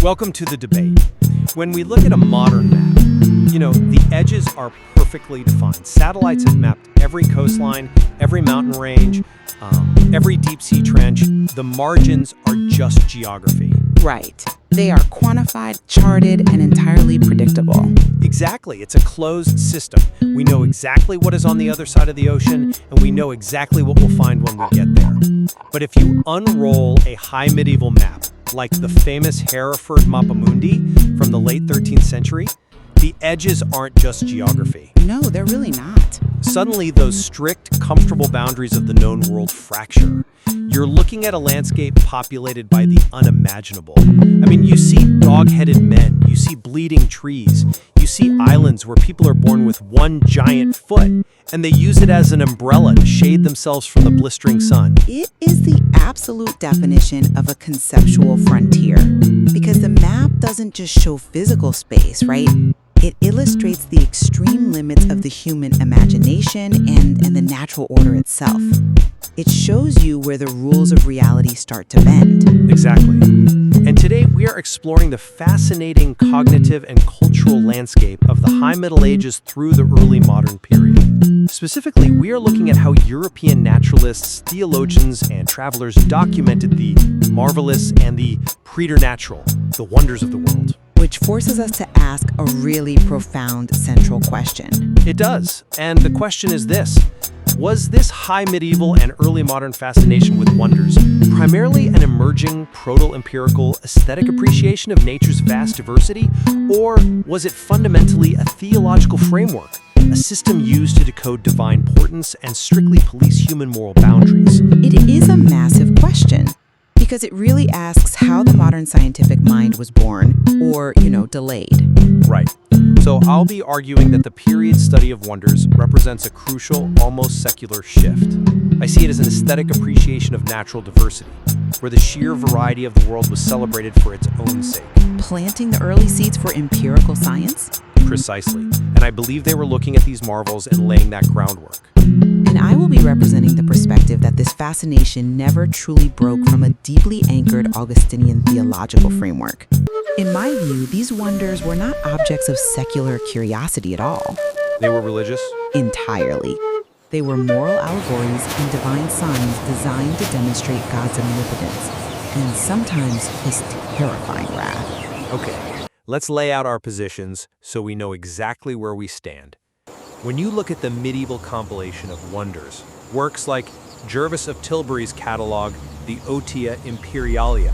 Welcome to the debate. When we look at a modern map, the edges are perfectly defined. Satellites have mapped every coastline, every mountain range, every deep sea trench. The margins are just geography. Right. They are quantified, charted, and entirely predictable. Exactly. It's a closed system. We know exactly what is on the other side of the ocean, and we know exactly what we'll find when we get there. But if you unroll a high medieval map, like the famous Hereford Mappamundi from the late 13th century, the edges aren't just geography. No, they're really not. Suddenly, those strict, comfortable boundaries of the known world fracture. You're looking at a landscape populated by the unimaginable. You see dog-headed men, you see bleeding trees, you see islands where people are born with one giant foot, and they use it as an umbrella to shade themselves from the blistering sun. It is the absolute definition of a conceptual frontier, because the map doesn't just show physical space, right? It illustrates the extreme limits of the human imagination and the natural order itself. It shows you where the rules of reality start to bend. Exactly. And today we are exploring the fascinating cognitive and cultural landscape of the High Middle Ages through the early modern period. Specifically, we are looking at how European naturalists, theologians, and travelers documented the marvelous and the preternatural, the wonders of the world. Which forces us to ask a really profound central question. It does. And the question is this. Was this high medieval and early modern fascination with wonders primarily an emerging proto-empirical aesthetic appreciation of nature's vast diversity, or was it fundamentally a theological framework, a system used to decode divine portents and strictly police human moral boundaries? It is a massive question, because it really asks how the modern scientific mind was born or, delayed. Right. So I'll be arguing that the period study of wonders represents a crucial, almost secular shift. I see it as an aesthetic appreciation of natural diversity, where the sheer variety of the world was celebrated for its own sake. Planting the early seeds for empirical science? Precisely. And I believe they were looking at these marvels and laying that groundwork. And I will be representing the perspective that this fascination never truly broke from a deeply anchored Augustinian theological framework. In my view, these wonders were not objects of secular curiosity at all. They were religious? Entirely. They were moral allegories and divine signs designed to demonstrate God's omnipotence, and sometimes his terrifying wrath. Okay, let's lay out our positions so we know exactly where we stand. When you look at the medieval compilation of wonders, works like Gervase of Tilbury's catalog, the Otia Imperialia,